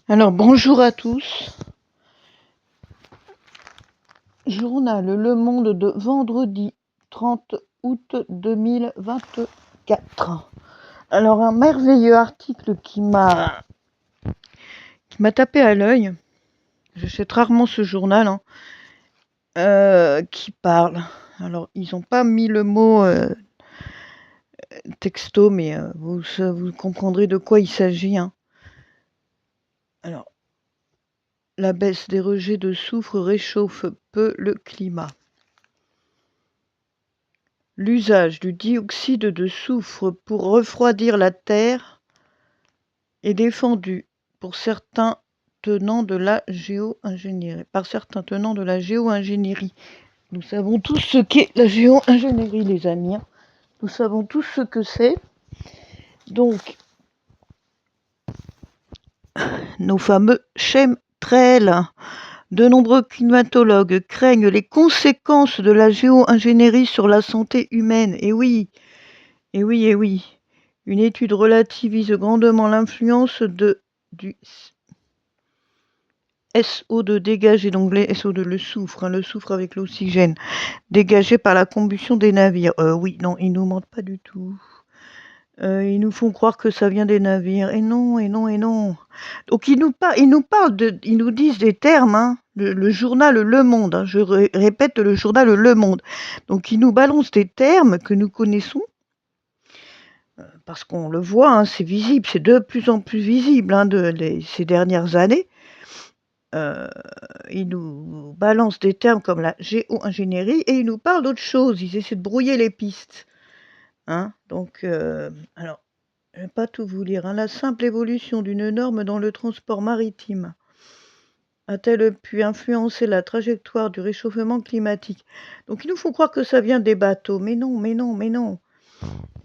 Alors bonjour à tous. Journal Le Monde de vendredi 30 août 2024. Alors un merveilleux article qui m'a tapé à l'œil. J'achète rarement ce journal qui parle. Alors ils n'ont pas mis le mot texto, mais vous comprendrez de quoi il s'agit. Alors, la baisse des rejets de soufre réchauffe peu le climat. L'usage du dioxyde de soufre pour refroidir la Terre est défendu par certains tenants de la géo-ingénierie. Nous savons tous ce qu'est la géo-ingénierie, les amis. Nous savons tous ce que c'est. Donc, nos fameux chemtrails. De nombreux climatologues craignent les conséquences de la géo-ingénierie sur la santé humaine. Et oui. Une étude relativise grandement l'influence du SO2 dégagé, donc SO2, le soufre avec l'oxygène, dégagé par la combustion des navires. Oui, non, ils nous mentent pas du tout. Ils nous font croire que ça vient des navires. Et non. Donc ils nous disent des termes, le journal Le Monde, je répète, le journal Le Monde. Donc ils nous balancent des termes que nous connaissons, parce qu'on le voit, c'est visible, c'est de plus en plus visible ces dernières années. Ils nous balancent des termes comme la géo-ingénierie et ils nous parlent d'autre chose. Ils essaient de brouiller les pistes. Donc, alors, je ne vais pas tout vous lire. La simple évolution d'une norme dans le transport maritime a-t-elle pu influencer la trajectoire du réchauffement climatique? Donc, ils nous font croire que ça vient des bateaux. Mais non.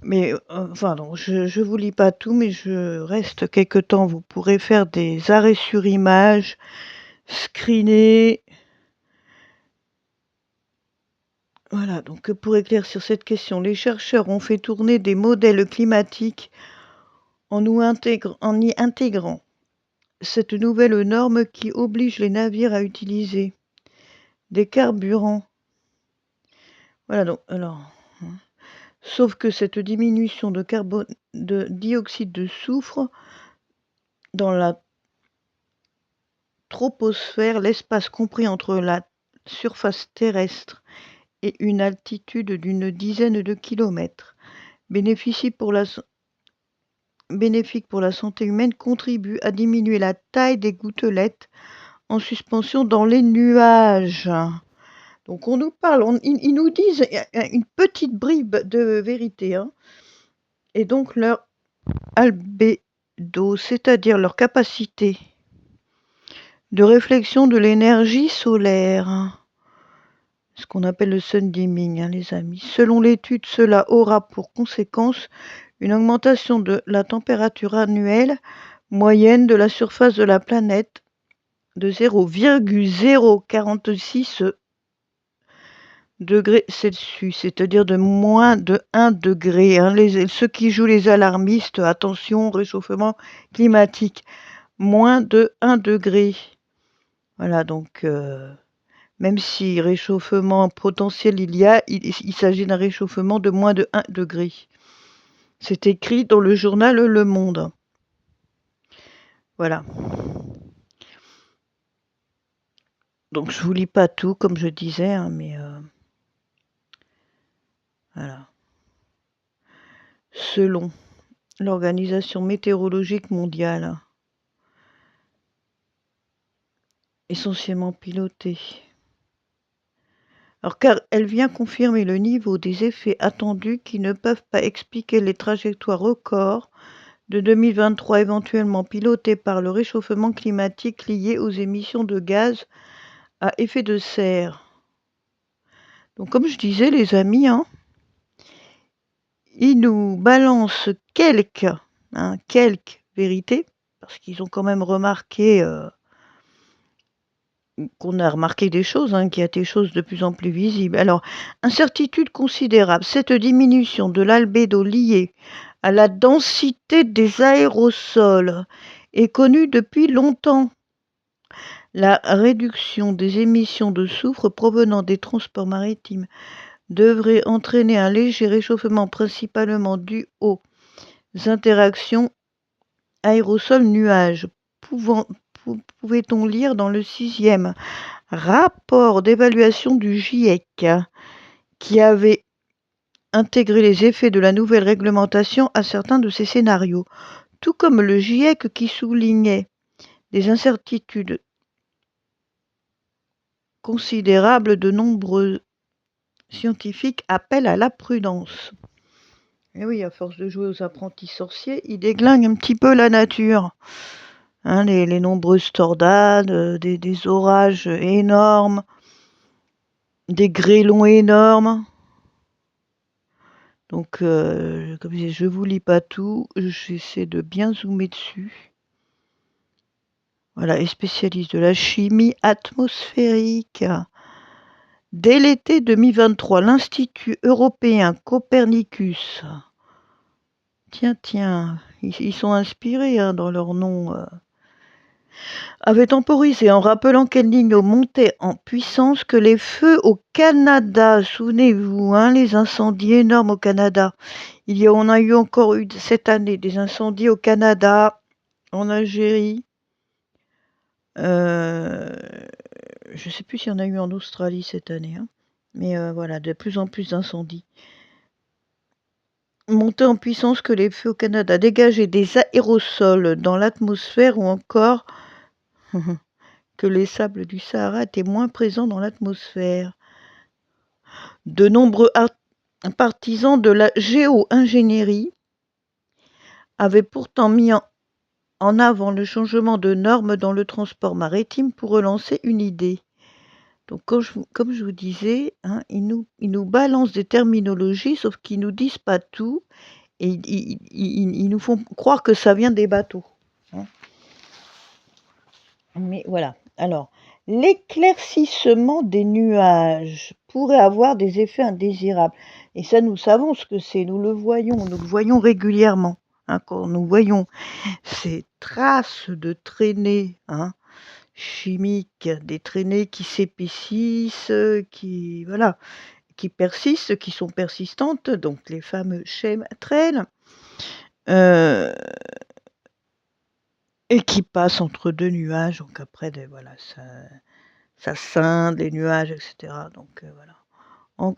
Mais je vous lis pas tout, mais je reste quelque temps. Vous pourrez faire des arrêts sur image, screener. Voilà, donc pour éclaircir cette question, les chercheurs ont fait tourner des modèles climatiques en y intégrant cette nouvelle norme qui oblige les navires à utiliser des carburants. Voilà, donc, sauf que cette diminution de dioxyde de soufre dans la troposphère, l'espace compris entre la surface terrestre et une altitude d'une dizaine de kilomètres, bénéfique pour la santé humaine, contribue à diminuer la taille des gouttelettes en suspension dans les nuages. Donc on nous parle, ils nous disent une petite bribe de vérité, et donc leur albédo, c'est-à-dire leur capacité de réflexion de l'énergie solaire, ce qu'on appelle le sun dimming, les amis. Selon l'étude, cela aura pour conséquence une augmentation de la température annuelle moyenne de la surface de la planète de 0,046 degrés Celsius, c'est-à-dire de moins de 1 degré. Ceux qui jouent les alarmistes, attention, réchauffement climatique, moins de 1 degré. Voilà, donc même si réchauffement potentiel il s'agit d'un réchauffement de moins de 1 degré. C'est écrit dans le journal Le Monde. Voilà. Donc je vous lis pas tout, comme je disais, mais voilà. Selon l'Organisation météorologique mondiale, essentiellement pilotée. Alors, car elle vient confirmer le niveau des effets attendus qui ne peuvent pas expliquer les trajectoires records de 2023 éventuellement pilotées par le réchauffement climatique lié aux émissions de gaz à effet de serre. Donc, comme je disais, les amis, ils nous balancent quelques vérités, parce qu'ils ont quand même remarqué qu'on a remarqué des choses, qu'il y a des choses de plus en plus visibles. Alors, incertitude considérable, cette diminution de l'albédo liée à la densité des aérosols est connue depuis longtemps. La réduction des émissions de soufre provenant des transports maritimes devrait entraîner un léger réchauffement principalement dû aux interactions aérosol-nuages. Pouvait-on lire dans le 6e rapport d'évaluation du GIEC qui avait intégré les effets de la nouvelle réglementation à certains de ces scénarios, tout comme le GIEC qui soulignait des incertitudes considérables. De nombreux scientifiques appellent à la prudence. Et oui, à force de jouer aux apprentis sorciers, ils déglinguent un petit peu la nature. Hein, les nombreuses tornades, des orages énormes, des grêlons énormes. Donc, comme je disais, je vous lis pas tout, j'essaie de bien zoomer dessus. Voilà, et spécialiste de la chimie atmosphérique. Dès l'été 2023, l'Institut européen Copernicus, tiens, ils sont inspirés dans leur nom, avait temporisé en rappelant qu'El-Niño montait en puissance, que les feux au Canada, souvenez-vous, les incendies énormes au Canada. On a eu encore eu cette année des incendies au Canada, en Algérie. Je ne sais plus s'il y en a eu en Australie cette année. Mais voilà, de plus en plus d'incendies. Monter en puissance, que les feux au Canada dégageaient des aérosols dans l'atmosphère, ou encore que les sables du Sahara étaient moins présents dans l'atmosphère. De nombreux partisans de la géo-ingénierie avaient pourtant mis en avant le changement de normes dans le transport maritime pour relancer une idée. Donc, comme je vous disais, ils nous balancent des terminologies, sauf qu'ils ne nous disent pas tout, et ils nous font croire que ça vient des bateaux. Mais voilà. Alors, l'éclaircissement des nuages pourrait avoir des effets indésirables. Et ça, nous savons ce que c'est. Nous le voyons régulièrement. Quand nous voyons ces traces de traînées chimiques, des traînées qui s'épaississent, qui persistent, qui sont persistantes, donc les fameux chemtrails, et qui passent entre deux nuages. Donc après, voilà, ça scinde les nuages, etc. Donc voilà.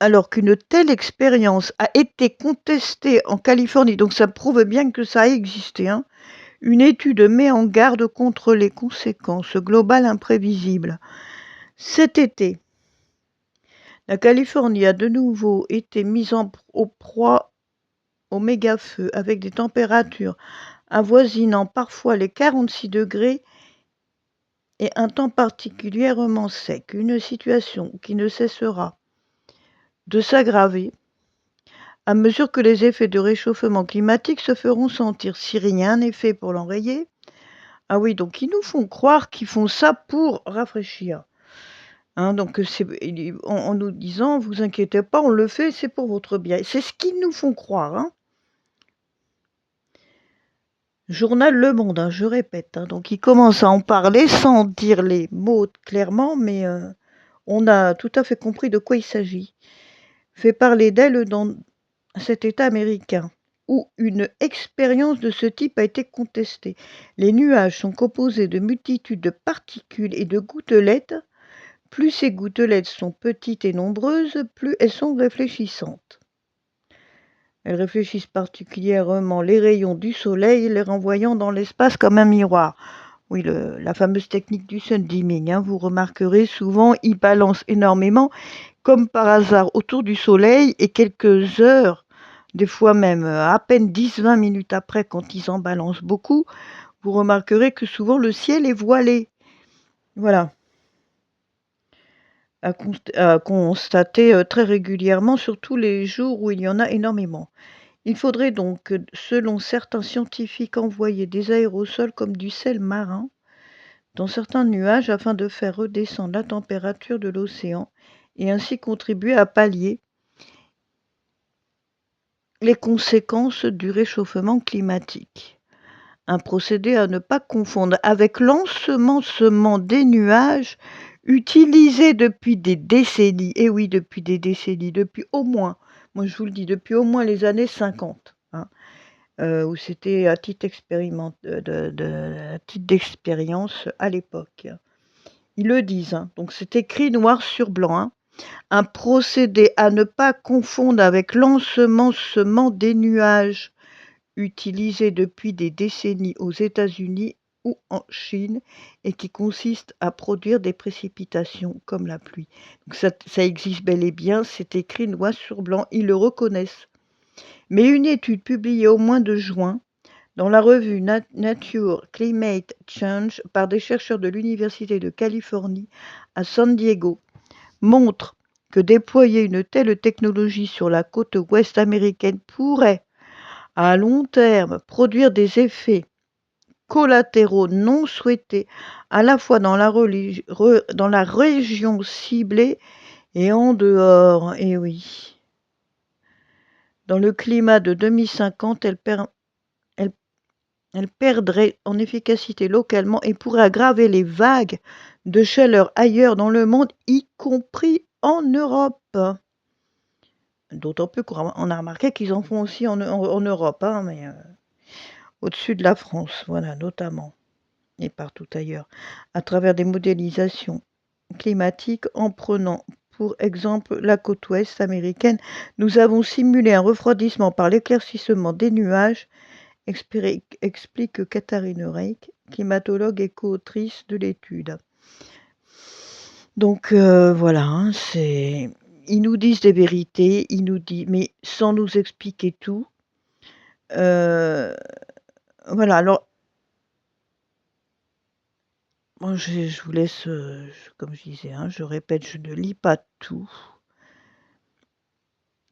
Alors qu'une telle expérience a été contestée en Californie, donc ça prouve bien que ça a existé, une étude met en garde contre les conséquences globales imprévisibles. Cet été, la Californie a de nouveau été mise au proie aux méga-feux, avec des températures avoisinant parfois les 46 degrés et un temps particulièrement sec. Une situation qui ne cessera de s'aggraver à mesure que les effets de réchauffement climatique se feront sentir. Si rien n'est fait pour l'enrayer, oui, donc ils nous font croire qu'ils font ça pour rafraîchir. Donc en nous disant, vous inquiétez pas, on le fait, c'est pour votre bien. C'est ce qu'ils nous font croire. Journal Le Monde, je répète. Donc ils commencent à en parler sans dire les mots clairement, mais on a tout à fait compris de quoi il s'agit. Fait parler d'elle dans cet État américain où une expérience de ce type a été contestée. Les nuages sont composés de multitudes de particules et de gouttelettes. Plus ces gouttelettes sont petites et nombreuses, plus elles sont réfléchissantes. Elles réfléchissent particulièrement les rayons du soleil, les renvoyant dans l'espace comme un miroir. Oui, la fameuse technique du sun dimming. Vous remarquerez souvent, ils balancent énormément, comme par hasard, autour du soleil, et quelques heures, des fois même à peine 10-20 minutes après, quand ils en balancent beaucoup, vous remarquerez que souvent le ciel est voilé. Voilà. À constater très régulièrement, surtout les jours où il y en a énormément. Il faudrait donc, selon certains scientifiques, envoyer des aérosols comme du sel marin dans certains nuages afin de faire redescendre la température de l'océan et ainsi contribuer à pallier les conséquences du réchauffement climatique. Un procédé à ne pas confondre avec l'ensemencement des nuages utilisé depuis des décennies. Et oui, depuis des décennies, depuis au moins, moi je vous le dis, depuis au moins les années 50, hein, où c'était à titre à titre d'expérience à l'époque. Ils le disent, hein, donc c'est écrit noir sur blanc, hein. Un procédé à ne pas confondre avec l'ensemencement des nuages utilisé depuis des décennies aux États-Unis ou en Chine et qui consiste à produire des précipitations comme la pluie. Donc ça existe bel et bien, c'est écrit noir sur blanc, ils le reconnaissent. Mais une étude publiée au mois de juin dans la revue Nature Climate Change par des chercheurs de l'Université de Californie à San Diego montre que déployer une telle technologie sur la côte ouest américaine pourrait, à long terme, produire des effets collatéraux non souhaités à la fois dans dans la région ciblée et en dehors. Et oui. Dans le climat de 2050, elle- elle perdrait en efficacité localement et pourrait aggraver les vagues de chaleur ailleurs dans le monde, y compris en Europe. D'autant plus qu'on a remarqué qu'ils en font aussi en Europe, hein, mais au-dessus de la France, voilà, notamment, et partout ailleurs, à travers des modélisations climatiques en prenant pour exemple la côte ouest américaine. Nous avons simulé un refroidissement par l'éclaircissement des nuages, explique Katharine Reich, climatologue et co-autrice de l'étude. Donc voilà, hein, ils nous disent des vérités, mais sans nous expliquer tout. Voilà, alors moi je vous laisse, comme je disais, hein, je répète, je ne lis pas tout.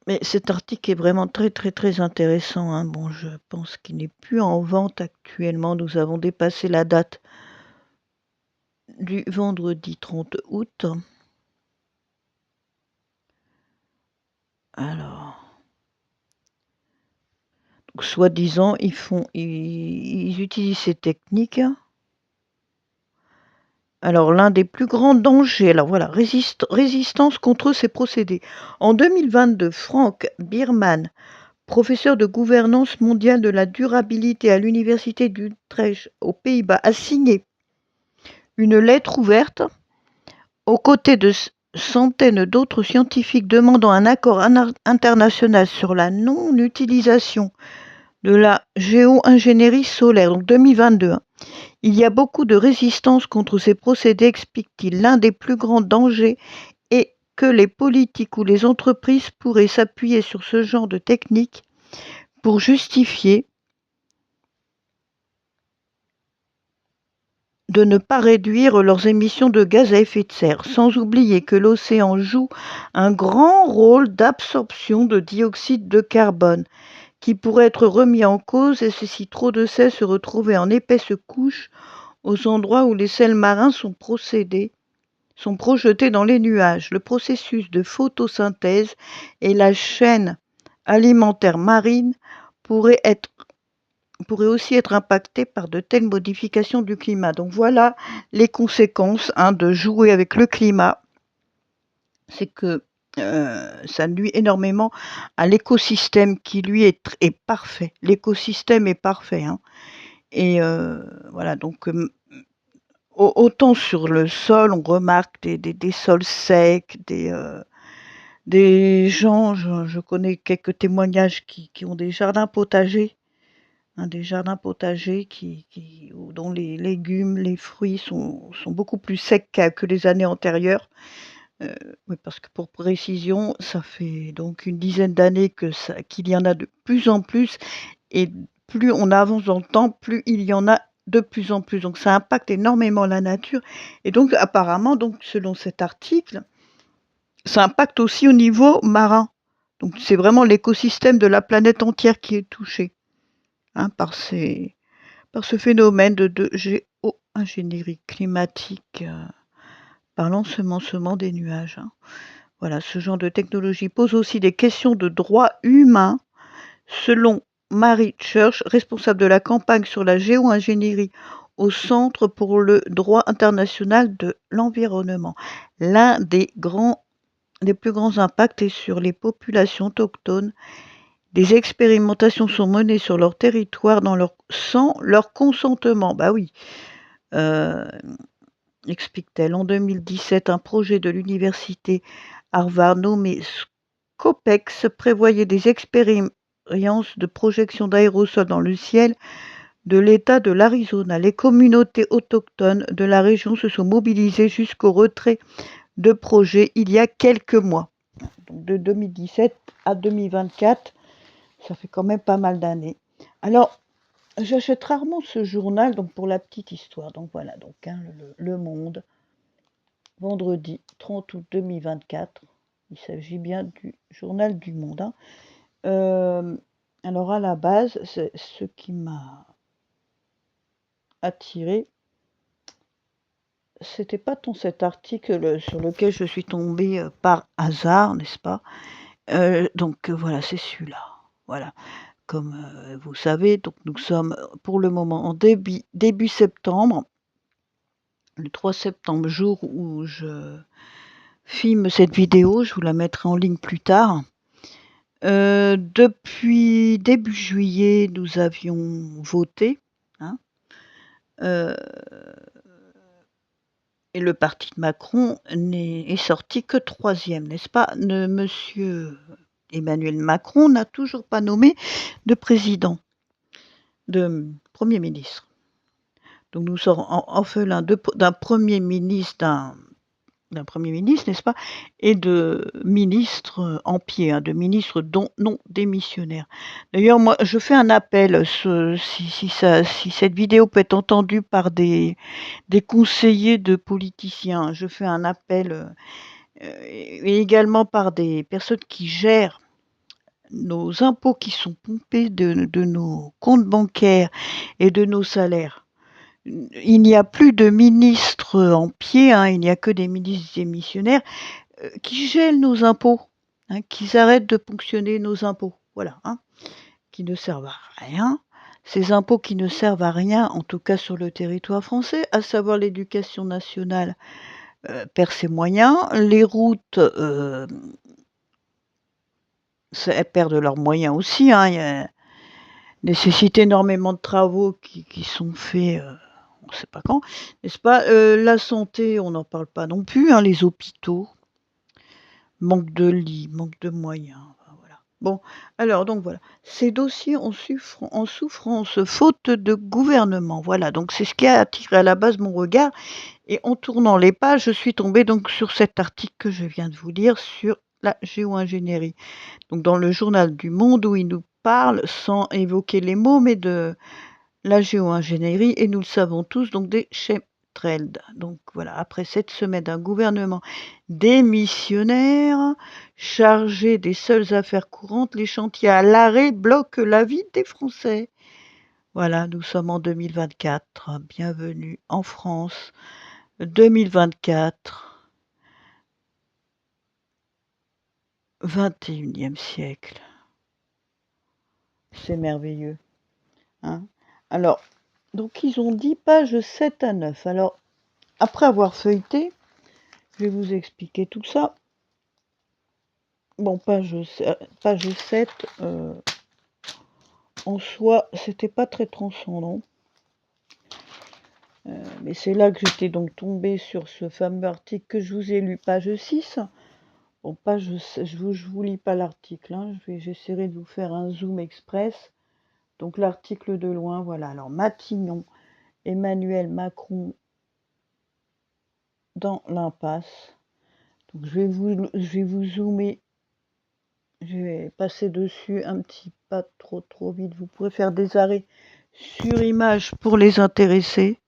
Mais cet article est vraiment très, très, très intéressant, hein. Bon, je pense qu'il n'est plus en vente actuellement. Nous avons dépassé la date du vendredi 30 août. Alors, donc, soi-disant, ils utilisent ces techniques. Alors, l'un des plus grands dangers, alors voilà, résistance contre ces procédés. En 2022, Frank Bierman, professeur de gouvernance mondiale de la durabilité à l'université d'Utrecht aux Pays-Bas, a signé une lettre ouverte aux côtés de centaines d'autres scientifiques demandant un accord international sur la non-utilisation de la géo-ingénierie solaire, donc 2022. Hein. Il y a beaucoup de résistance contre ces procédés, explique-t-il. L'un des plus grands dangers est que les politiques ou les entreprises pourraient s'appuyer sur ce genre de technique pour justifier de ne pas réduire leurs émissions de gaz à effet de serre, sans oublier que l'océan joue un grand rôle d'absorption de dioxyde de carbone, qui pourrait être remis en cause et si trop de sel se retrouvait en épaisse couche aux endroits où les sels marins sont projetés dans les nuages. Le processus de photosynthèse et la chaîne alimentaire marine pourraient aussi être impactés par de telles modifications du climat. Donc voilà les conséquences, hein, de jouer avec le climat. C'est que ça nuit énormément à l'écosystème qui, lui, est parfait. L'écosystème est parfait. Hein. Et voilà, donc autant sur le sol, on remarque des sols secs, des gens, je connais quelques témoignages qui ont des jardins potagers. Hein, des jardins potagers dont les légumes, les fruits sont beaucoup plus secs que les années antérieures. Oui, parce que pour précision, ça fait donc une dizaine d'années qu'il y en a de plus en plus et plus on avance dans le temps, plus il y en a de plus en plus. Donc ça impacte énormément la nature et donc apparemment, donc selon cet article, ça impacte aussi au niveau marin. Donc c'est vraiment l'écosystème de la planète entière qui est touché, hein, par ce phénomène de géo-ingénierie climatique, par l'ensemencement des nuages. Hein. Voilà, ce genre de technologie pose aussi des questions de droits humains, selon Marie Church, responsable de la campagne sur la géo-ingénierie au Centre pour le droit international de l'environnement. L'un des plus grands impacts est sur les populations autochtones. Des expérimentations sont menées sur leur territoire sans leur consentement. Bah oui, explique-t-elle. En 2017, un projet de l'université Harvard nommé Scopex prévoyait des expériences de projection d'aérosols dans le ciel de l'État de l'Arizona. Les communautés autochtones de la région se sont mobilisées jusqu'au retrait de projets il y a quelques mois. Donc de 2017 à 2024, ça fait quand même pas mal d'années. Alors, j'achète rarement ce journal, donc pour la petite histoire. Donc voilà, donc le Monde, vendredi 30 août 2024. Il s'agit bien du journal du Monde. Alors à la base, ce qui m'a attiré, c'était pas tant cet article sur lequel je suis tombée par hasard, n'est-ce pas? Donc voilà, c'est celui-là. Voilà. Comme vous savez, donc nous sommes pour le moment en début septembre, le 3 septembre, jour où je filme cette vidéo, je vous la mettrai en ligne plus tard. Depuis début juillet, nous avions voté, hein, et le parti de Macron est sorti que 3e, n'est-ce pas? Monsieur Emmanuel Macron n'a toujours pas nommé de président, de Premier ministre. Donc nous sommes orphelins d'un Premier ministre, n'est-ce pas? Et de ministres en pied, de ministres non démissionnaires. D'ailleurs, moi, je fais un appel, si cette vidéo peut être entendue par des conseillers de politiciens, je fais un appel, et également par des personnes qui gèrent nos impôts qui sont pompés de nos comptes bancaires et de nos salaires. Il n'y a plus de ministres en pied, il n'y a que des ministres démissionnaires qui gèlent nos impôts, qu'ils arrêtent de ponctionner nos impôts, voilà, qui ne servent à rien. Ces impôts qui ne servent à rien, en tout cas sur le territoire français, à savoir l'éducation nationale perd ses moyens, les routes elles perdent leurs moyens aussi, il nécessite énormément de travaux qui sont faits, on ne sait pas quand, n'est-ce pas? La santé, on n'en parle pas non plus, les hôpitaux, manque de lits, manque de moyens, enfin voilà. Bon, alors donc voilà, ces dossiers en souffrance, faute de gouvernement, voilà, donc c'est ce qui a attiré à la base mon regard et en tournant les pages, je suis tombée donc sur cet article que je viens de vous lire sur la géo-ingénierie. Donc dans le journal du Monde où il nous parle, sans évoquer les mots, mais de la géo-ingénierie et nous le savons tous, donc des chemtrails. Donc voilà, après 7 semaines d'un gouvernement démissionnaire, chargé des seules affaires courantes, les chantiers à l'arrêt bloquent la vie des Français. Voilà, nous sommes en 2024. Bienvenue en France. 2024. 21e siècle. C'est merveilleux. Alors, donc ils ont dit pages 7 à 9. Alors, après avoir feuilleté, je vais vous expliquer tout ça. Bon, page 7, en soi, c'était pas très transcendant. Mais c'est là que j'étais donc tombée sur ce fameux article que je vous ai lu, page 6. Bon, je vous lis pas l'article, j'essaierai de vous faire un zoom express. Donc l'article de loin, voilà. Alors Matignon, Emmanuel Macron dans l'impasse. Donc je vais vous zoomer. Je vais passer dessus un petit pas trop vite. Vous pourrez faire des arrêts sur image pour les intéressés.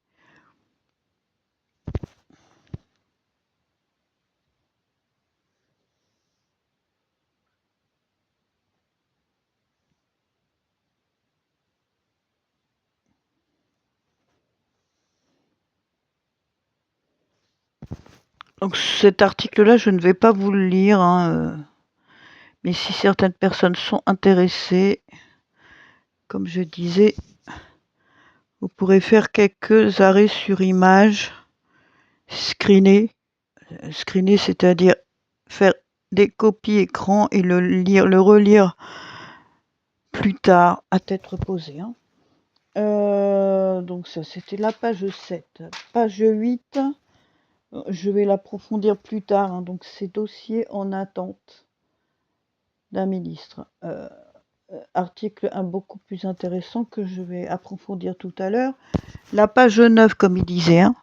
Donc cet article-là, je ne vais pas vous le lire, mais si certaines personnes sont intéressées, comme je disais, vous pourrez faire quelques arrêts sur image, screener. Screener, c'est-à-dire faire des copies écran et le relire plus tard à tête reposée, hein. Donc ça, c'était la page 7. Page 8, je vais l'approfondir plus tard, hein. Donc ces dossiers en attente d'un ministre. Article beaucoup plus intéressant que je vais approfondir tout à l'heure. La page 9, comme il disait, hein.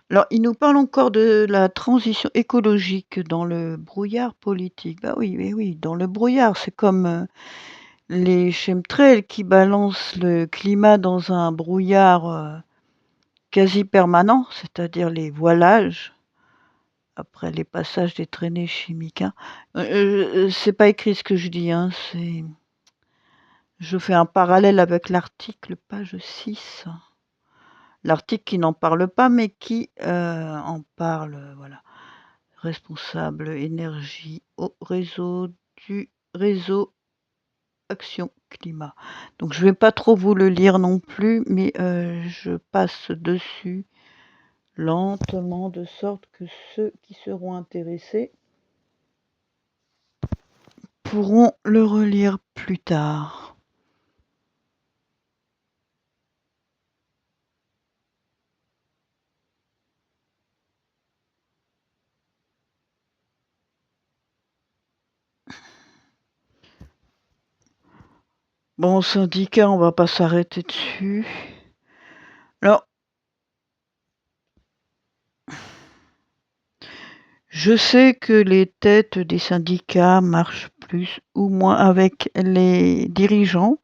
Alors, il nous parle encore de la transition écologique dans le brouillard politique. Bah oui, oui, oui, dans le brouillard, c'est comme les chemtrails qui balancent le climat dans un brouillard quasi permanent, c'est-à-dire les voilages, après les passages des traînées chimiques, hein. C'est pas écrit ce que je dis, hein, je fais un parallèle avec l'article page 6. L'article qui n'en parle pas, mais qui en parle, voilà. Responsable énergie au réseau du réseau Action Climat. Donc je vais pas trop vous le lire non plus, mais je passe dessus lentement, de sorte que ceux qui seront intéressés pourront le relire plus tard. Bon, syndicat, on va pas s'arrêter dessus. Alors, je sais que les têtes des syndicats marchent plus ou moins avec les dirigeants.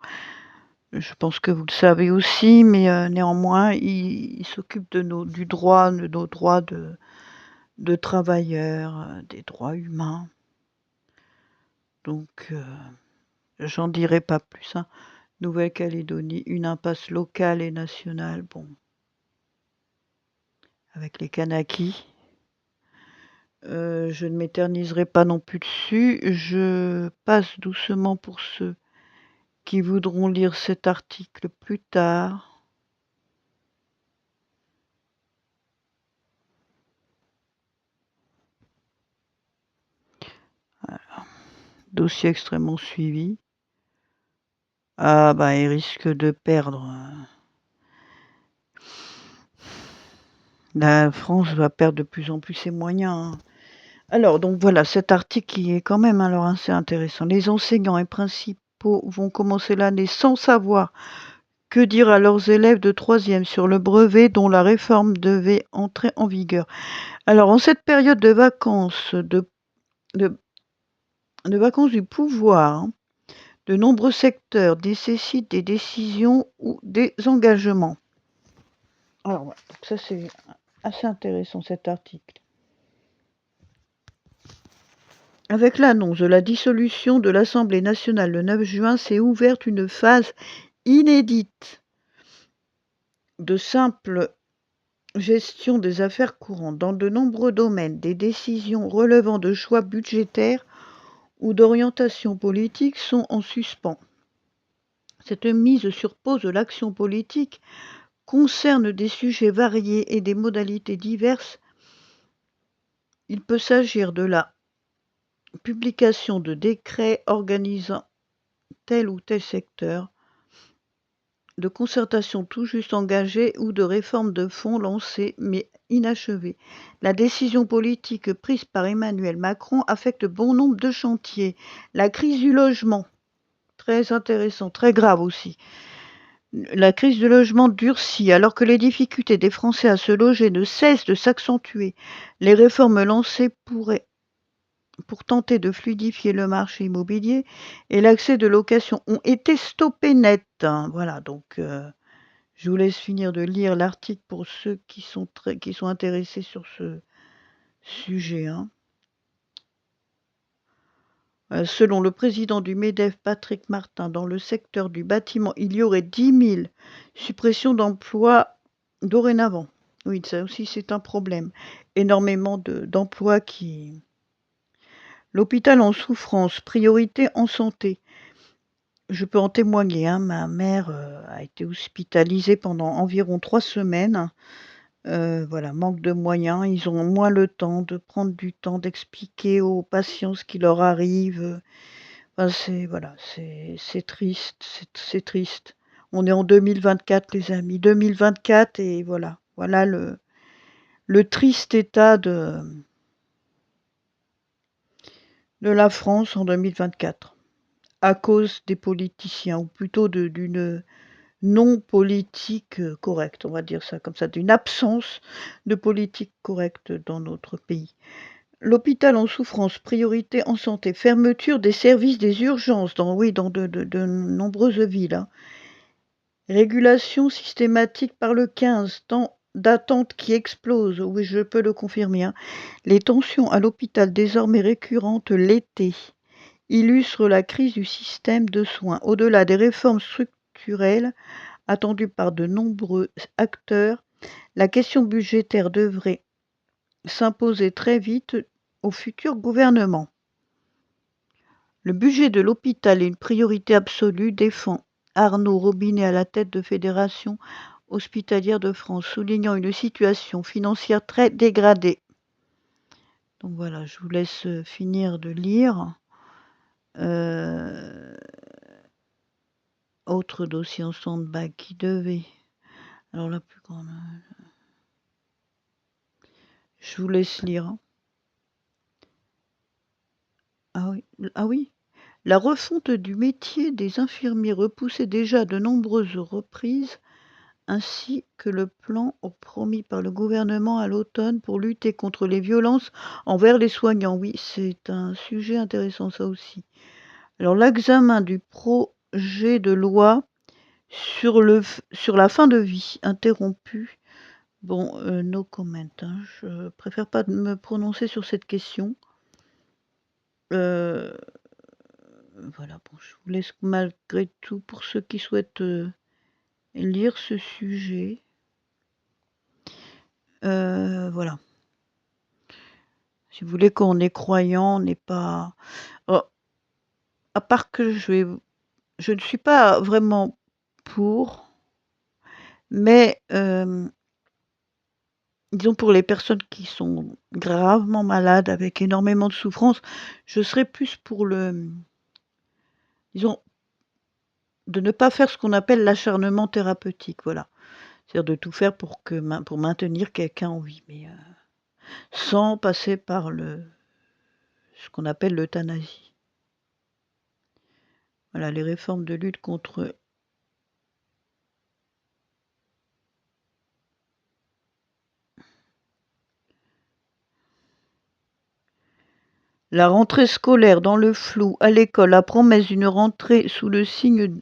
Je pense que vous le savez aussi, mais néanmoins, ils s'occupent du droit, de nos droits de travailleurs, des droits humains. Donc, j'en dirai pas plus, hein. Nouvelle-Calédonie, une impasse locale et nationale, bon, avec les Kanakys. Je ne m'éterniserai pas non plus dessus. Je passe doucement pour ceux qui voudront lire cet article plus tard. Voilà. Dossier extrêmement suivi. Ah bah il risque de perdre. La France va perdre de plus en plus ses moyens, hein. Alors donc voilà, cet article qui est quand même alors assez intéressant. Les enseignants et principaux vont commencer l'année sans savoir que dire à leurs élèves de 3e sur le brevet dont la réforme devait entrer en vigueur. Alors en cette période de vacances, de vacances du pouvoir, hein, de nombreux secteurs nécessitent des décisions ou des engagements. Alors voilà, donc ça c'est assez intéressant cet article. Avec l'annonce de la dissolution de l'Assemblée nationale le 9 juin, s'est ouverte une phase inédite de simple gestion des affaires courantes. Dans de nombreux domaines, des décisions relevant de choix budgétaires ou d'orientation politique sont en suspens. Cette mise sur pause de l'action politique concerne des sujets variés et des modalités diverses. Il peut s'agir de la publication de décrets organisant tel ou tel secteur, de concertations tout juste engagées ou de réformes de fond lancées mais inachevées. La décision politique prise par Emmanuel Macron affecte bon nombre de chantiers. La crise du logement, très intéressant, très grave aussi. La crise du logement durcit alors que les difficultés des Français à se loger ne cessent de s'accentuer. Les réformes lancées pour tenter de fluidifier le marché immobilier et l'accès de location ont été stoppées net, hein. Voilà, donc je vous laisse finir de lire l'article pour ceux qui sont intéressés sur ce sujet, hein. Selon le président du MEDEF, Patrick Martin, dans le secteur du bâtiment, il y aurait 10 000 suppressions d'emplois dorénavant. Oui, ça aussi c'est un problème. Énormément d'emplois qui... L'hôpital en souffrance, priorité en santé. Je peux en témoigner, hein, ma mère, a été hospitalisée pendant environ 3 semaines. Voilà, manque de moyens, ils ont moins le temps de prendre du temps d'expliquer aux patients ce qui leur arrive, enfin c'est voilà, c'est triste, c'est triste. On est en 2024 les amis, 2024 et voilà. Voilà le triste état de la France en 2024, à cause des politiciens ou plutôt d'une non politique, correcte, on va dire ça comme ça, d'une absence de politique correcte dans notre pays. L'hôpital en souffrance, priorité en santé, fermeture des services des urgences dans oui, dans de nombreuses villes, hein. Régulation systématique par le 15, temps d'attente qui explose, oui, je peux le confirmer, hein. Les tensions à l'hôpital désormais récurrentes l'été illustrent la crise du système de soins. Au-delà des réformes structurelles attendues par de nombreux acteurs, la question budgétaire devrait s'imposer très vite au futur gouvernement. Le budget de l'hôpital est une priorité absolue, défend Arnaud Robinet à la tête de Fédération hospitalière de France, soulignant une situation financière très dégradée. Donc voilà, je vous laisse finir de lire. Euh, Autre dossier en stand-by qui devait. Alors la plus grande. Je vous laisse lire, hein. Ah oui, ah oui. La refonte du métier des infirmiers repoussée déjà à de nombreuses reprises, ainsi que le plan promis par le gouvernement à l'automne pour lutter contre les violences envers les soignants. Oui, c'est un sujet intéressant ça aussi. Alors l'examen du projet de loi sur la fin de vie interrompu. Bon, no comment, hein, je préfère pas me prononcer sur cette question. Voilà, bon, je vous laisse malgré tout pour ceux qui souhaitent lire ce sujet. Voilà. Si vous voulez qu'on est croyant, on n'est pas. Oh, à part que je ne suis pas vraiment pour, mais disons pour les personnes qui sont gravement malades avec énormément de souffrance, je serais plus pour disons, de ne pas faire ce qu'on appelle l'acharnement thérapeutique, voilà. C'est-à-dire de tout faire pour maintenir quelqu'un en vie, mais sans passer par ce qu'on appelle l'euthanasie. Voilà, les réformes de lutte contre la rentrée scolaire dans le flou, à l'école, la promesse d'une rentrée sous le signe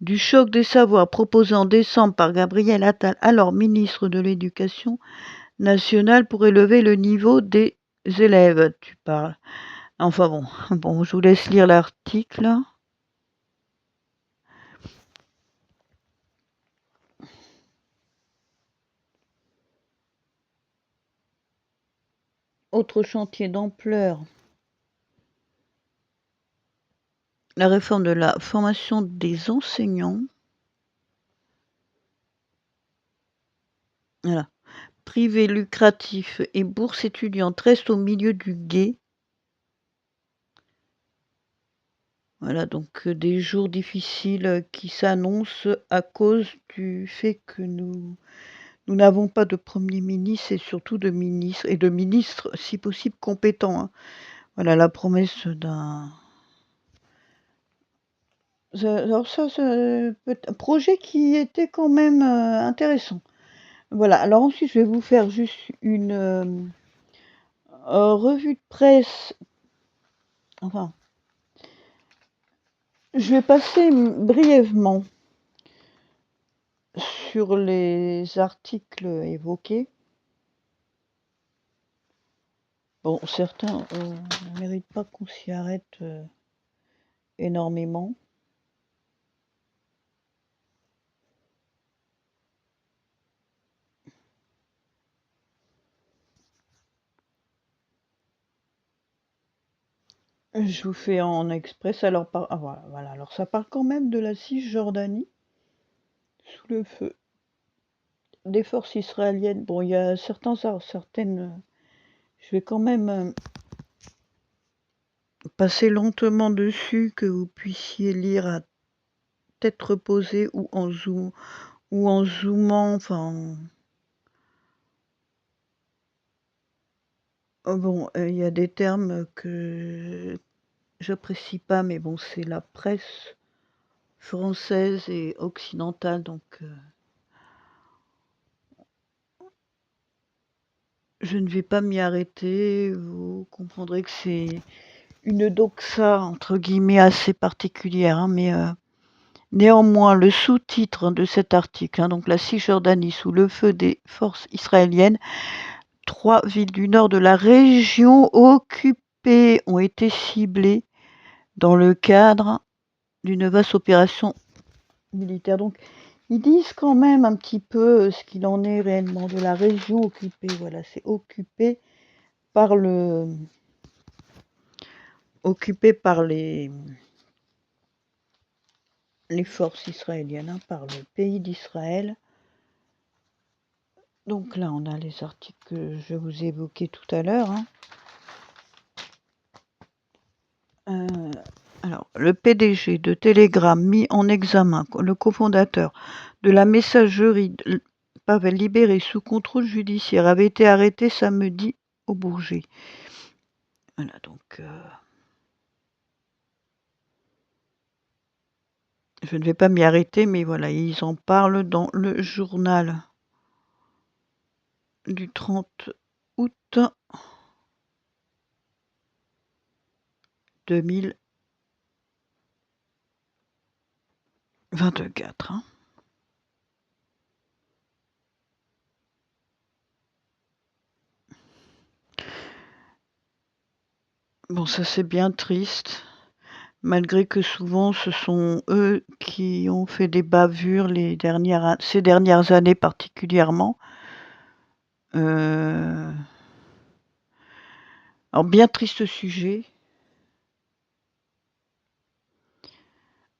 du choc des savoirs proposé en décembre par Gabriel Attal, alors ministre de l'Éducation nationale, pour élever le niveau des élèves, tu parles. Enfin bon, bon, je vous laisse lire l'article. Autre chantier d'ampleur, la réforme de la formation des enseignants. Voilà. Privé lucratif et bourse étudiante restent au milieu du gué. Voilà, donc des jours difficiles qui s'annoncent à cause du fait que nous n'avons pas de Premier ministre et surtout de ministre et de ministres, si possible, compétents, hein. Voilà, la promesse d'un alors ça peut un projet qui était quand même, intéressant. Voilà, alors ensuite, je vais vous faire juste une, revue de presse, enfin, je vais passer brièvement sur les articles évoqués. Bon, certains, ne méritent pas qu'on s'y arrête, énormément. Je vous fais en express. Alors, voilà. Alors, ça parle quand même de la Cisjordanie, sous le feu des forces israéliennes. Bon, il y a certaines. Je vais quand même passer lentement dessus, que vous puissiez lire à tête reposée ou en zoomant. Enfin, bon, il y a des termes que j'apprécie pas, mais bon, c'est la presse française et occidentale, donc je ne vais pas m'y arrêter. Vous comprendrez que c'est une doxa entre guillemets assez particulière, hein, mais néanmoins, le sous-titre de cet article, hein, donc la Cisjordanie sous le feu des forces israéliennes, 3 villes du nord de la région occupée ont été ciblées dans le cadre d'une vaste opération militaire. Donc, ils disent quand même un petit peu ce qu'il en est réellement de la région occupée. Voilà, c'est par le, occupé par les forces israéliennes, hein, par le pays d'Israël. Donc là, on a les articles que je vous ai évoqués tout à l'heure, hein. Alors, le PDG de Telegram mis en examen, le cofondateur de la messagerie Pavel libéré sous contrôle judiciaire, avait été arrêté samedi au Bourget. Voilà, donc je ne vais pas m'y arrêter, mais voilà, ils en parlent dans le journal du 30 août 2024. Hein. Bon, ça c'est bien triste, malgré que souvent ce sont eux qui ont fait des bavures ces dernières années particulièrement. Alors, bien triste sujet.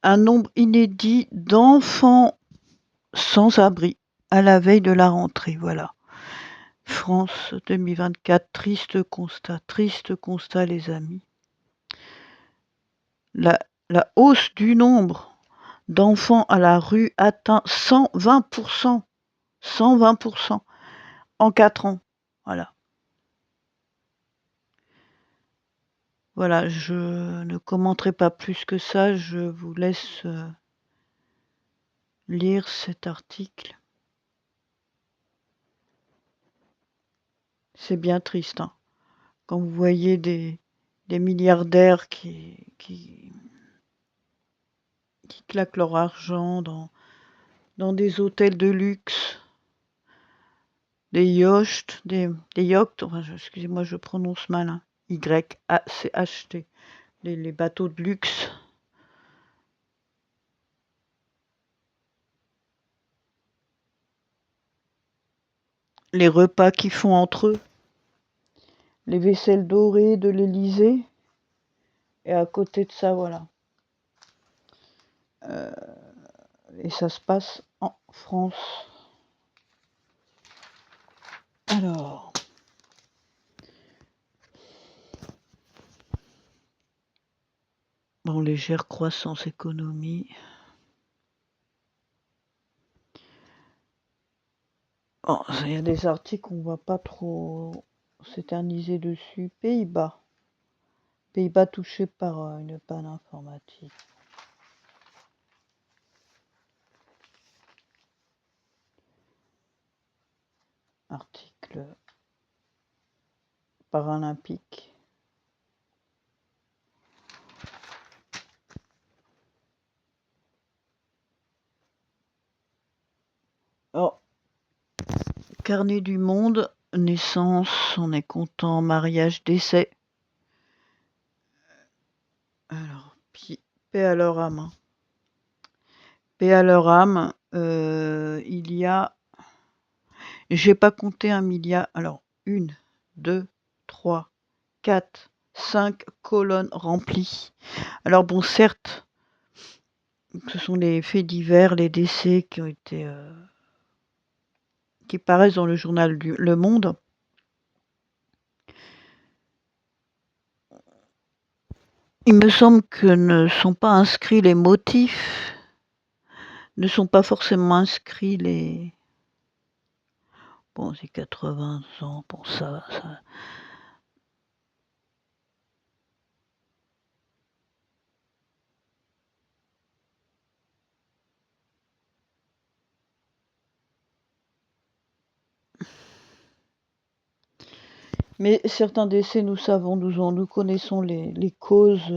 Un nombre inédit d'enfants sans abri à la veille de la rentrée, voilà. France 2024, triste constat les amis. La hausse du nombre d'enfants à la rue atteint 120%, 120% en 4 ans. Voilà. Voilà, je ne commenterai pas plus que ça, je vous laisse lire cet article. C'est bien triste, hein, quand vous voyez des milliardaires qui claquent leur argent dans des hôtels de luxe, des yachts, enfin, excusez-moi, je prononce mal, hein, Y-A-C-H-T, les bateaux de luxe. Les repas qu'ils font entre eux, les vaisselles dorées de l'Élysée, et à côté de ça, voilà. Et ça se passe en France. Alors, bon, légère croissance économie. Bon, il y a des articles qu'on ne va pas trop s'éterniser dessus. Pays-Bas. Pays-Bas touchés par une panne informatique. Article paralympique. Oh, carnet du monde, naissance, on est content, mariage, décès. Alors, paix à leur âme. Hein. Paix à leur âme, il y a, j'ai pas compté un milliard, alors 1, 2, 3, 4, 5 colonnes remplies. Alors bon, certes, ce sont les faits divers, les décès qui ont été, qui paraissent dans le journal du Le Monde. Il me semble que ne sont pas inscrits les motifs, ne sont pas forcément inscrits les bon, c'est 80 ans, bon ça mais certains décès, nous connaissons les causes,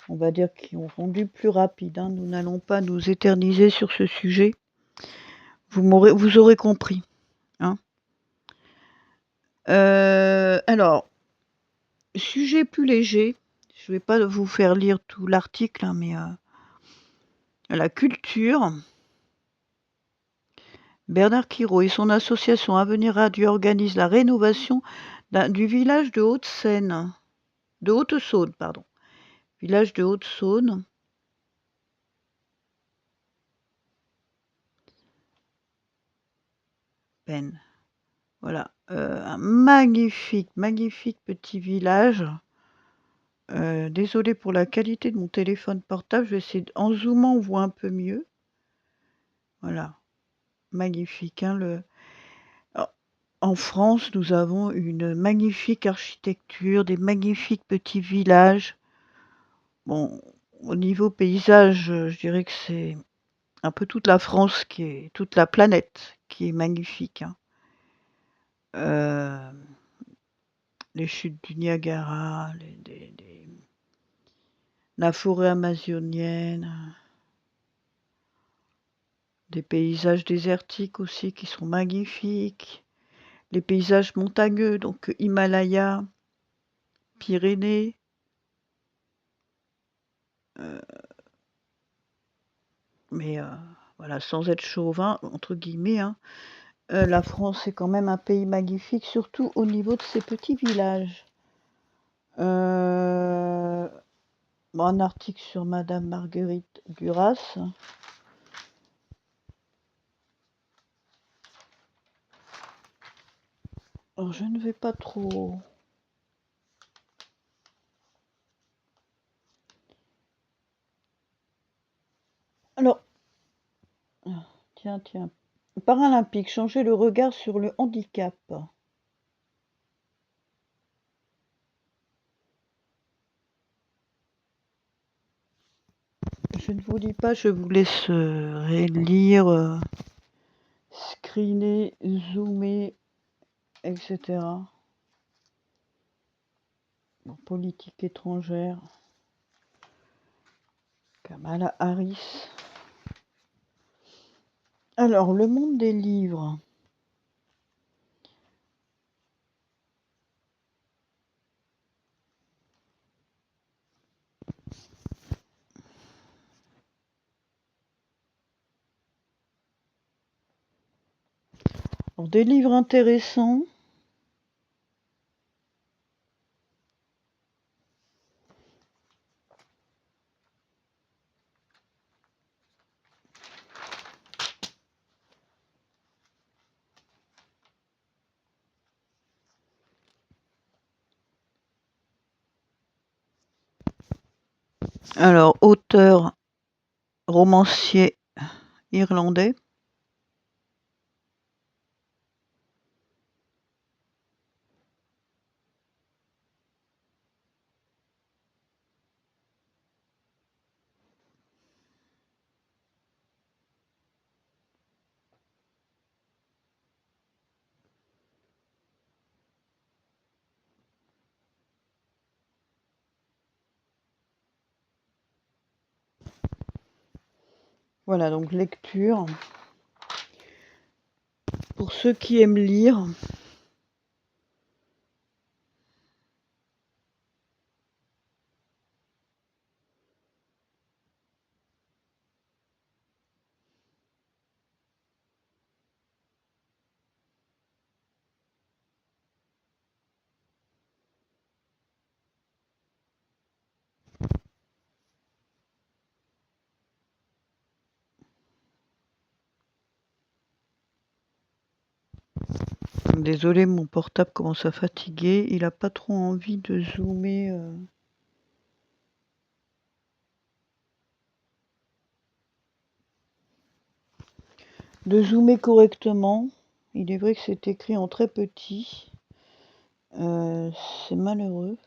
on va dire, qui ont rendu plus rapide, hein. Nous n'allons pas nous éterniser sur ce sujet. Vous aurez compris, hein. Alors, sujet plus léger, je vais pas vous faire lire tout l'article, hein, mais, la culture. Bernard Quirault et son association Avenir Radio organisent la rénovation du village de Haute-Saône, pardon. Village de Haute-Saône. Peine. Voilà, un magnifique, magnifique petit village. Désolée pour la qualité de mon téléphone portable, je vais essayer en zoomant, on voit un peu mieux. Voilà, magnifique, hein, en France, nous avons une magnifique architecture, des magnifiques petits villages. Bon, au niveau paysage, je dirais que c'est un peu toute la France toute la planète qui est magnifique, hein. Les chutes du Niagara, la forêt amazonienne, des paysages désertiques aussi qui sont magnifiques, les paysages montagneux, donc Himalaya, Pyrénées, mais voilà, sans être chauvin, entre guillemets, hein, la France est quand même un pays magnifique, surtout au niveau de ses petits villages. Bon, un article sur Madame Marguerite Duras. Alors, je ne vais pas trop... Alors, tiens. Paralympique, changer le regard sur le handicap. Je ne vous lis pas, je vous laisse lire, screener, zoomer, etc. Bon, politique étrangère. Kamala Harris. Alors, le monde des livres. Alors, des livres intéressants. Alors, auteur, romancier irlandais. Voilà, donc lecture. Pour ceux qui aiment lire. Désolé, mon portable commence à fatiguer. Il a pas trop envie de zoomer. De zoomer correctement. Il est vrai que c'est écrit en très petit. C'est malheureux.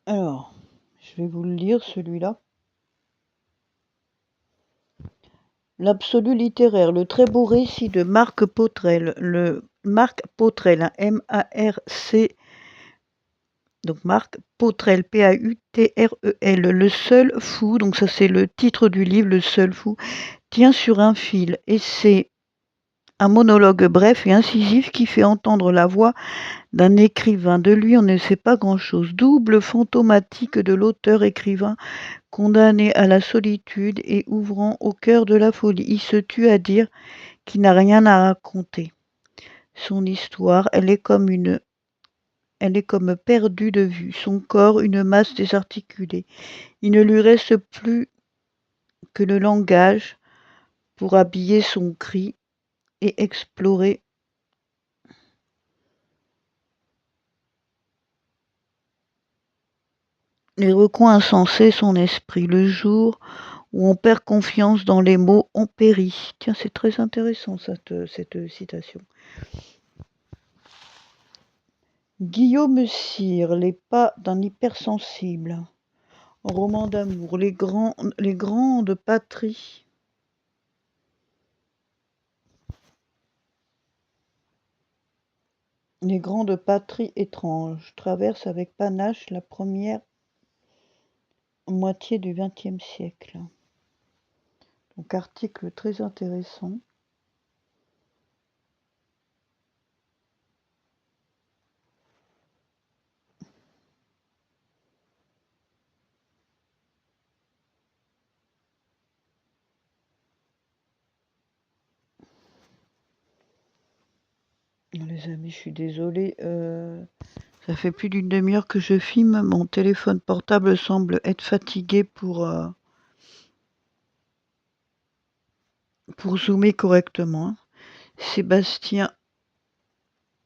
Alors, je vais vous le lire, celui-là. L'absolu littéraire, le très beau récit de Marc Pautrel, hein, M-A-R-C, donc Marc Pautrel, P-A-U-T-R-E-L, Le seul fou, donc ça c'est le titre du livre, Le seul fou, tient sur un fil, et c'est un monologue bref et incisif qui fait entendre la voix d'un écrivain. De lui, on ne sait pas grand-chose. Double fantomatique de l'auteur-écrivain, condamné à la solitude et ouvrant au cœur de la folie. Il se tue à dire qu'il n'a rien à raconter. Son histoire, elle est comme perdue de vue. Son corps, une masse désarticulée. Il ne lui reste plus que le langage pour habiller son cri et explorer les recoins insensés de son esprit. Le jour où on perd confiance dans les mots, on périt. Tiens, c'est très intéressant cette citation. Guillaume Cyr, Les pas d'un hypersensible. Roman d'amour, les grandes patries. Les grandes patries étranges traversent avec panache la première moitié du XXe siècle. Donc article très intéressant. Les amis, je suis désolée. Ça fait plus d'une demi-heure que je filme. Mon téléphone portable semble être fatigué pour zoomer correctement. Sébastien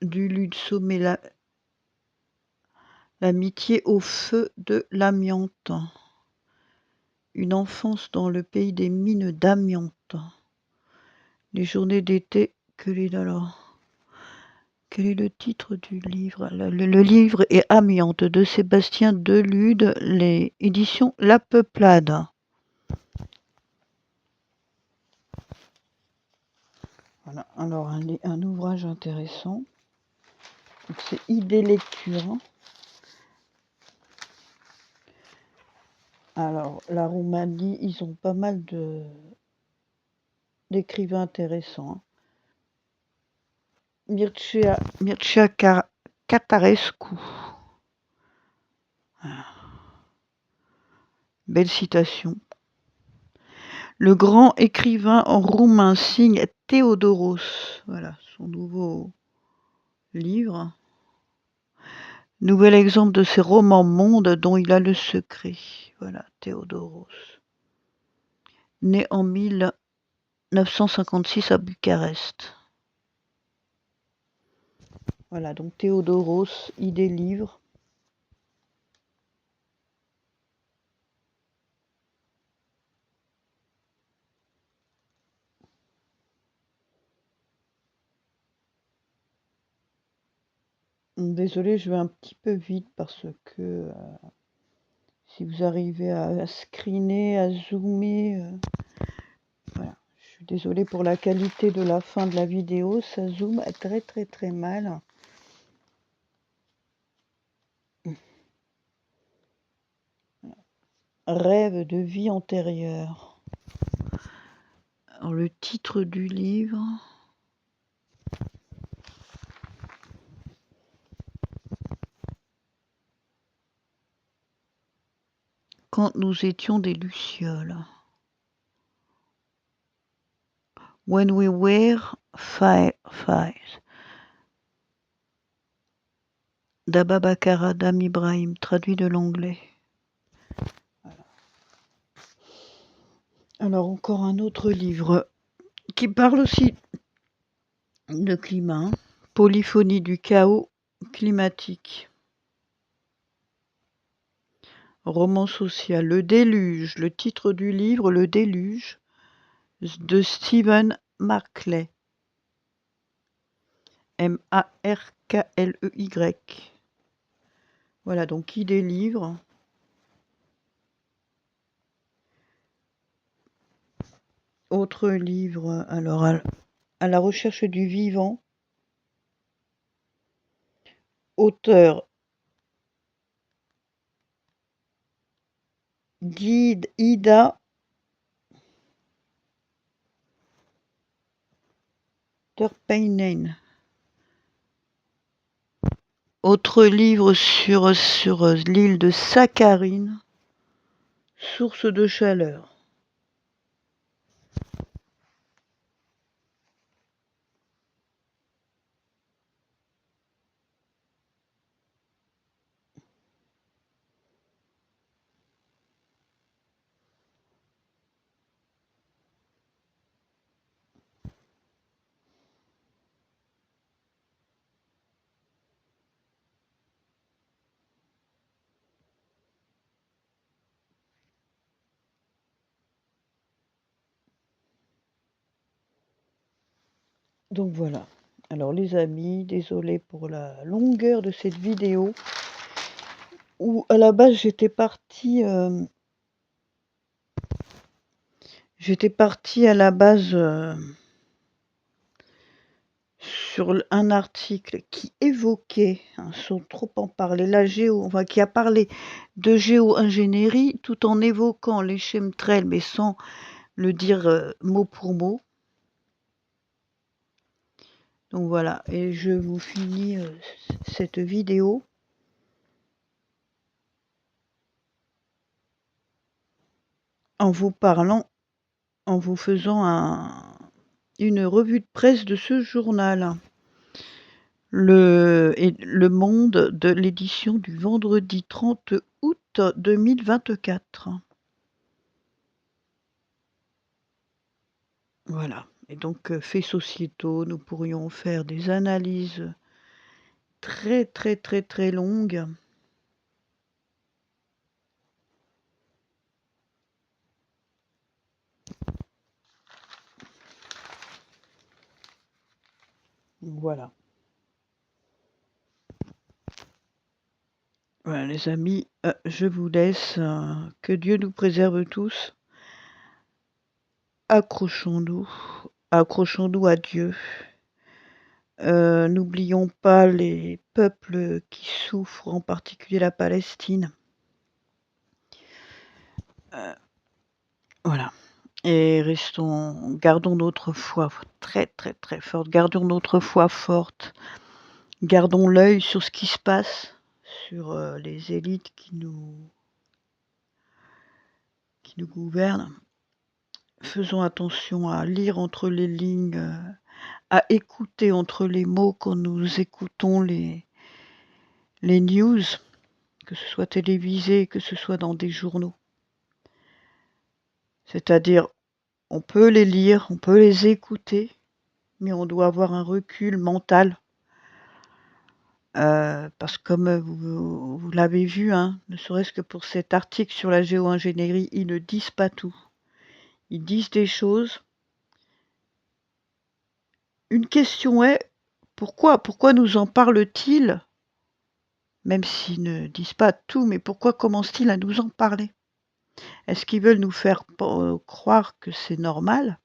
Duluth sommet l'amitié au feu de l'amiante. Une enfance dans le pays des mines d'amiante. Les journées d'été que les alors. Quel est le titre du livre? Le livre est Amiante de Sébastien Duluth, les éditions La Peuplade. Voilà, alors un ouvrage intéressant. C'est Idée Lecture. Alors, la Roumanie, ils ont pas mal d'écrivains intéressants. Mircea Catarescu. Belle citation. Le grand écrivain roumain signe Théodoros. Voilà, son nouveau livre. Nouvel exemple de ces romans mondes dont il a le secret. Voilà, Théodoros. Né en 1956 à Bucarest. Voilà, donc Théodoros, Idée livre. Désolée, je vais un petit peu vite parce que si vous arrivez à screener, à zoomer, voilà. Je suis désolée pour la qualité de la fin de la vidéo, ça zoome très très très mal. Rêve de vie antérieure. Alors, le titre du livre. Quand nous étions des lucioles. When we were fireflies. d'Ababakar Adam Ibrahim, traduit de l'anglais. Voilà. Alors encore un autre livre qui parle aussi de climat, Polyphonie du chaos climatique. Roman social, Le Déluge, le titre du livre, Le Déluge, de Stephen Markley. Markley. Voilà, donc qui des livres. Autre livre, alors à la recherche du vivant. Auteur Ida Terpeinen. Autre livre sur l'île de Sakharine, source de chaleur. Donc voilà. Alors les amis, désolé pour la longueur de cette vidéo, où à la base j'étais partie à la base sur un article qui évoquait, sans trop en parler, qui a parlé de géo-ingénierie tout en évoquant les chemtrails, mais sans le dire mot pour mot. Donc voilà, et je vous finis cette vidéo en vous faisant une revue de presse de ce journal. Le Monde, de l'édition du vendredi 30 août 2024. Voilà. Et donc, faits sociétaux, nous pourrions faire des analyses très, très, très, très longues. Voilà. Voilà, les amis, je vous laisse. Que Dieu nous préserve tous. Accrochons-nous à Dieu. N'oublions pas les peuples qui souffrent, en particulier la Palestine. Voilà. Et gardons notre foi très, très, très forte. Gardons notre foi forte. Gardons l'œil sur ce qui se passe, sur les élites qui nous gouvernent. Faisons attention à lire entre les lignes, à écouter entre les mots quand nous écoutons les news, que ce soit télévisé, que ce soit dans des journaux. C'est-à-dire, on peut les lire, on peut les écouter, mais on doit avoir un recul mental. Parce que comme vous l'avez vu, ne serait-ce que pour cet article sur la géo-ingénierie, ils ne disent pas tout. Ils disent des choses. Une question est, pourquoi nous en parlent-ils? Même s'ils ne disent pas tout, mais pourquoi commencent-ils à nous en parler? Est-ce qu'ils veulent nous faire croire que c'est normal?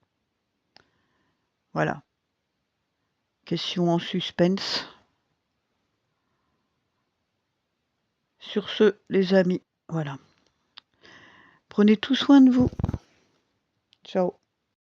Voilà. Question en suspense. Sur ce, les amis, voilà. Prenez tout soin de vous. Ciao.